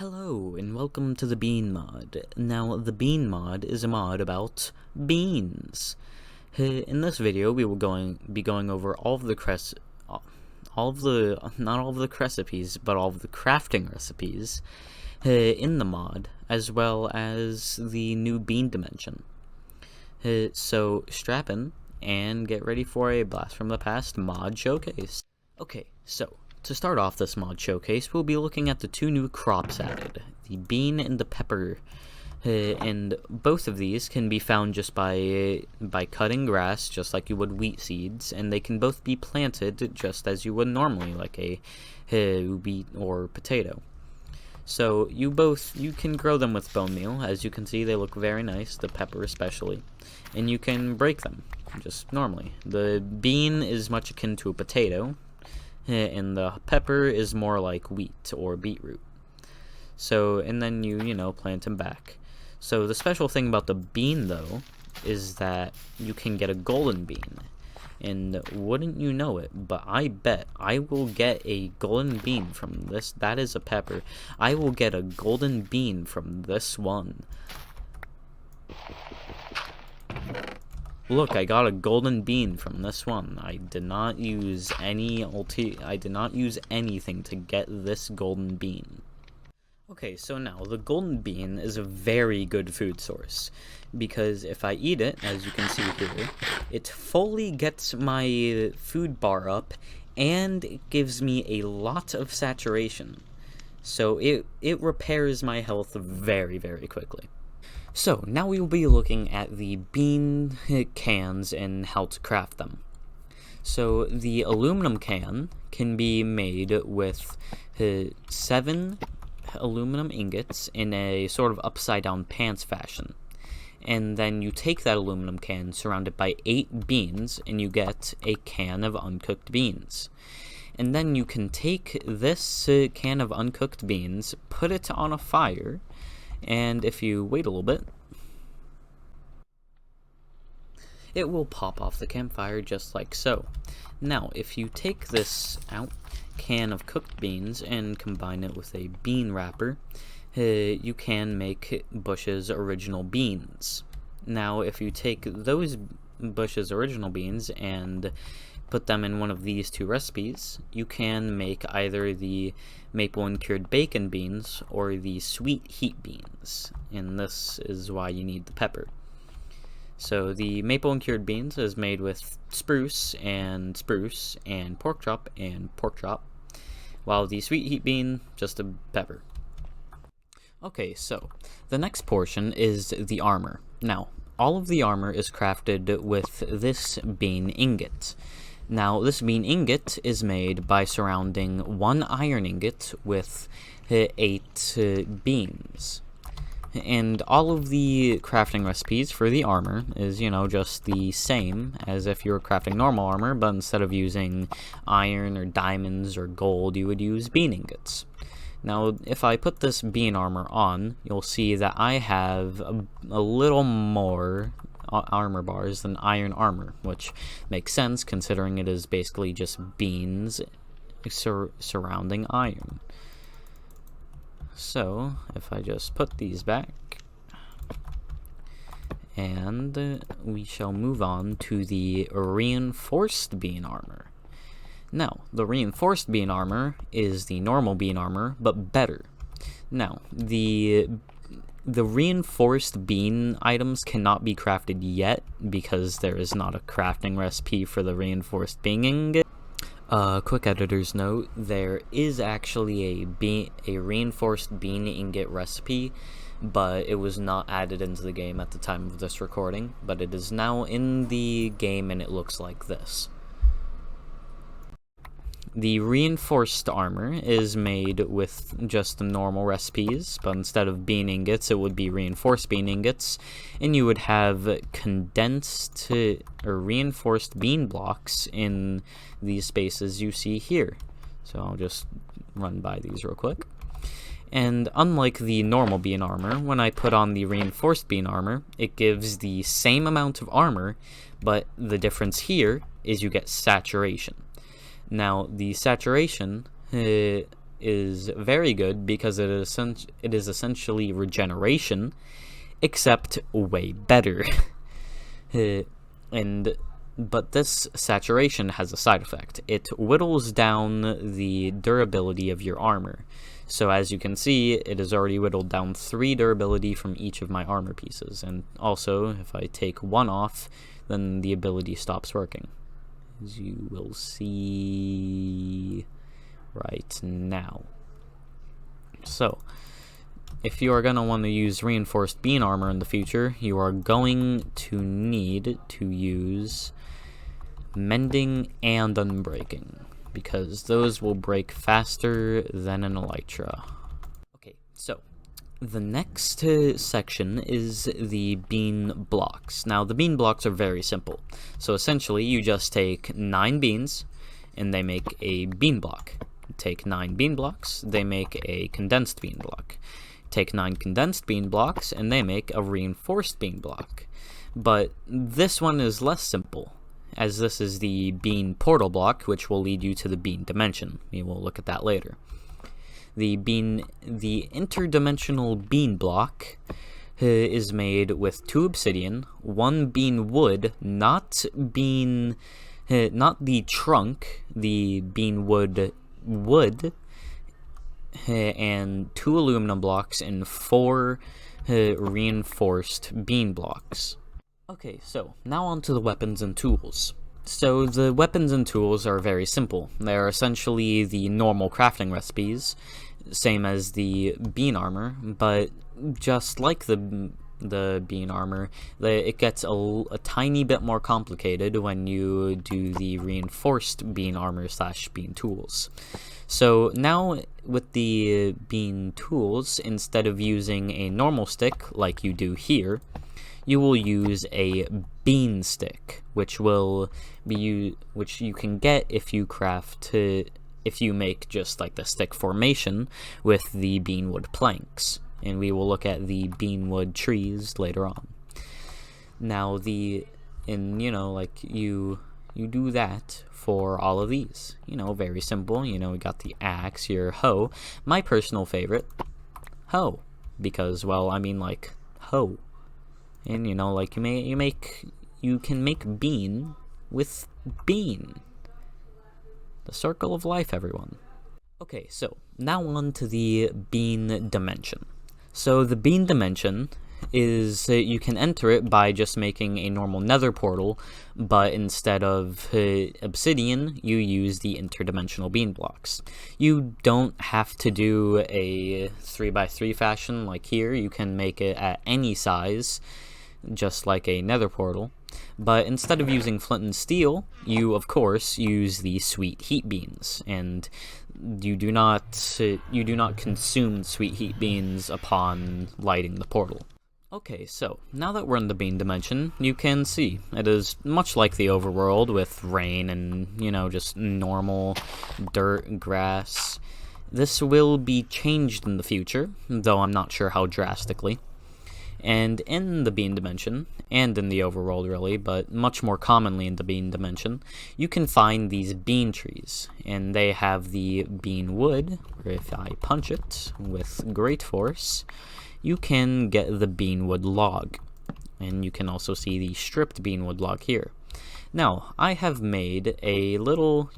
Hello, and welcome to the Bean mod. Now, the Bean mod is a mod about beans. In this video, we will be going over not all of the recipes, but all of the crafting recipes in the mod, as well as the new bean dimension. So strap in and get ready for a Blast from the Past mod showcase. Okay, so to start off this mod showcase, we'll be looking at the two new crops added, the bean and the pepper, and both of these can be found just by cutting grass, just like you would wheat seeds, and they can both be planted just as you would normally, like a wheat or potato. So you can grow them with bone meal. As you can see, they look very nice, the pepper especially, and you can break them just normally. The bean is much akin to a potato, and the pepper is more like wheat or beetroot. So, and then you plant them back. So the special thing about the bean, though, is that you can get a golden bean. And wouldn't you know it, but I bet I will get a golden bean from this. That is a pepper. I will get a golden bean from this one. Look, I got a golden bean from this one. I did not use anything to get this golden bean. Okay, so now, the golden bean is a very good food source, because if I eat it, as you can see here, it fully gets my food bar up, and it gives me a lot of saturation. So it repairs my health very, very quickly. So, now we will be looking at the bean cans and how to craft them. So, the aluminum can be made with 7 aluminum ingots in a sort of upside-down pants fashion. And then you take that aluminum can, surround it by 8 beans, and you get a can of uncooked beans. And then you can take this can of uncooked beans, put it on a fire, and if you wait a little bit, it will pop off the campfire just like so. Now, if you take this can of cooked beans and combine it with a bean wrapper, you can make Bush's original beans. Now, if you take those Bush's original beans and put them in one of these two recipes, you can make either the maple and cured bacon beans or the sweet heat beans, and this is why you need the pepper. So the maple and cured beans is made with spruce and pork chop, while the sweet heat bean, just a pepper. Okay, so the next portion is the armor. Now, all of the armor is crafted with this bean ingot. Now, this bean ingot is made by surrounding 1 iron ingot with 8 beans. And all of the crafting recipes for the armor is, just the same as if you were crafting normal armor, but instead of using iron or diamonds or gold, you would use bean ingots. Now, if I put this bean armor on, you'll see that I have a little more armor bars than iron armor, which makes sense considering it is basically just beans surrounding iron. So, if I just put these back, and we shall move on to the reinforced bean armor. Now, the reinforced bean armor is the normal bean armor, but better. Now, the reinforced bean items cannot be crafted yet because there is not a crafting recipe for the reinforced bean ingot. Quick editor's note, there is actually a reinforced bean ingot recipe, but it was not added into the game at the time of this recording, but it is now in the game and it looks like this. The reinforced armor is made with just the normal recipes, but instead of bean ingots, it would be reinforced bean ingots, and you would have condensed or reinforced bean blocks in these spaces you see here. So I'll just run by these real quick. And unlike the normal bean armor, when I put on the reinforced bean armor, it gives the same amount of armor, but the difference here is you get saturation. Now, the saturation is very good because it is essentially regeneration, except way better. But this saturation has a side effect. It whittles down the durability of your armor. So as you can see, it has already whittled down 3 durability from each of my armor pieces. And also, if I take 1 off, then the ability stops working, as you will see right now. So, if you are going to want to use reinforced bean armor in the future, you are going to need to use mending and unbreaking, because those will break faster than an elytra. Okay, so the next section is the bean blocks. Now, the bean blocks are very simple. So essentially, you just take 9 beans, and they make a bean block. Take 9 bean blocks, they make a condensed bean block. Take 9 condensed bean blocks, and they make a reinforced bean block. But this one is less simple, as this is the bean portal block, which will lead you to the bean dimension. We will look at that later. The interdimensional bean block is made with 2 obsidian, 1 bean wood, not the trunk, the bean wood, and 2 aluminum blocks and 4 reinforced bean blocks. Okay, so now on to the weapons and tools. So the weapons and tools are very simple. They are essentially the normal crafting recipes, same as the bean armor, but just like the bean armor, it gets a tiny bit more complicated when you do the reinforced bean armor / bean tools. So now with the bean tools, instead of using a normal stick like you do here, you will use a bean stick, which you can get if you make just like the stick formation with the beanwood planks. And we will look at the beanwood trees later on. Now you do that for all of these. Very simple. We got the axe, your hoe. My personal favorite, hoe, because, well, I mean, like, hoe. And, like, you can make bean with bean. The circle of life, everyone. Okay, so now on to the bean dimension. So the bean dimension is, you can enter it by just making a normal nether portal, but instead of obsidian, you use the interdimensional bean blocks. You don't have to do a 3x3 fashion like here. You can make it at any size, just like a nether portal. But instead of using flint and steel, you of course use the sweet heat beans, and you do not consume sweet heat beans upon lighting the portal. Okay, so now that we're in the bean dimension, you can see it is much like the overworld with rain and, just normal dirt and grass. This will be changed in the future, though I'm not sure how drastically. And in the bean dimension, and in the overworld really, but much more commonly in the bean dimension, you can find these bean trees. And they have the bean wood, where if I punch it with great force, you can get the beanwood log. And you can also see the stripped beanwood log here. Now, I have made a little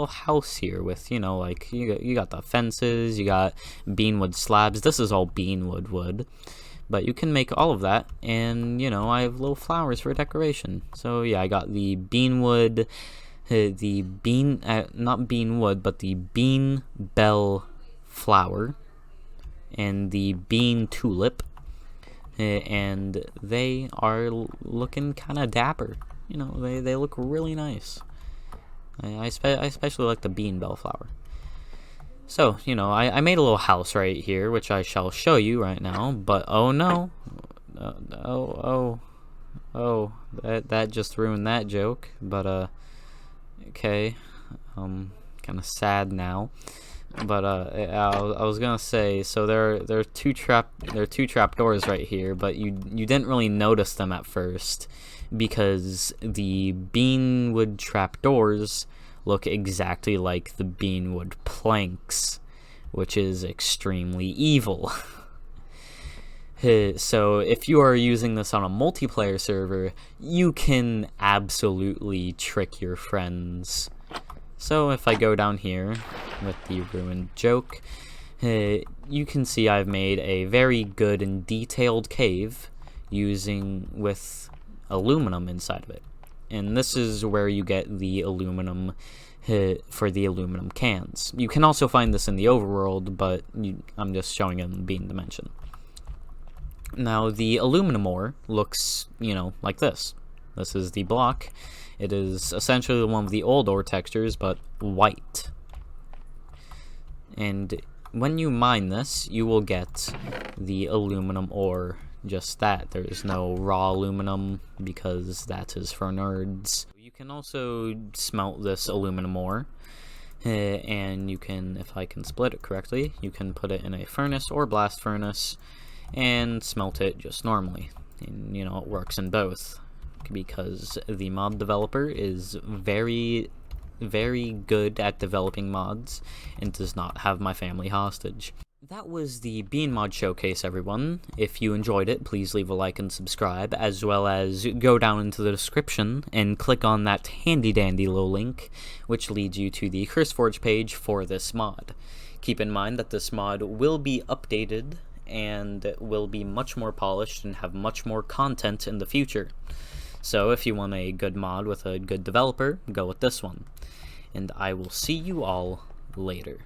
house here with, like, you got the fences, you got beanwood slabs. This is all beanwood wood. But you can make all of that, and, I have little flowers for decoration. So, yeah, I got the beanwood, not beanwood, but the bean bell flower, and the bean tulip, and they are looking kind of dapper. They look really nice. I especially like the bean bell flower. So, I made a little house right here, which I shall show you right now, but oh no. That just ruined that joke, but, okay. Kind of sad now. But, I was gonna say, so there are two trap doors right here, but you didn't really notice them at first, because the beanwood trap doors look exactly like the beanwood planks, which is extremely evil. So if you are using this on a multiplayer server, you can absolutely trick your friends. So if I go down here with the ruined joke, you can see I've made a very good and detailed cave with aluminum inside of it. And this is where you get the aluminum for the aluminum cans. You can also find this in the overworld, but I'm just showing it in bean dimension. Now, the aluminum ore looks, like this. This is the block. It is essentially one of the old ore textures, but white. And when you mine this, you will get the aluminum ore. Just that. There's no raw aluminum, because that is for nerds. You can also smelt this aluminum ore. And you can, if I can split it correctly, you can put it in a furnace or blast furnace and smelt it just normally. And it works in both, because the mod developer is very, very good at developing mods and does not have my family hostage. That was the Bean Mod Showcase, everyone. If you enjoyed it, please leave a like and subscribe, as well as go down into the description and click on that handy-dandy little link, which leads you to the CurseForge page for this mod. Keep in mind that this mod will be updated and will be much more polished and have much more content in the future. So if you want a good mod with a good developer, go with this one. And I will see you all later.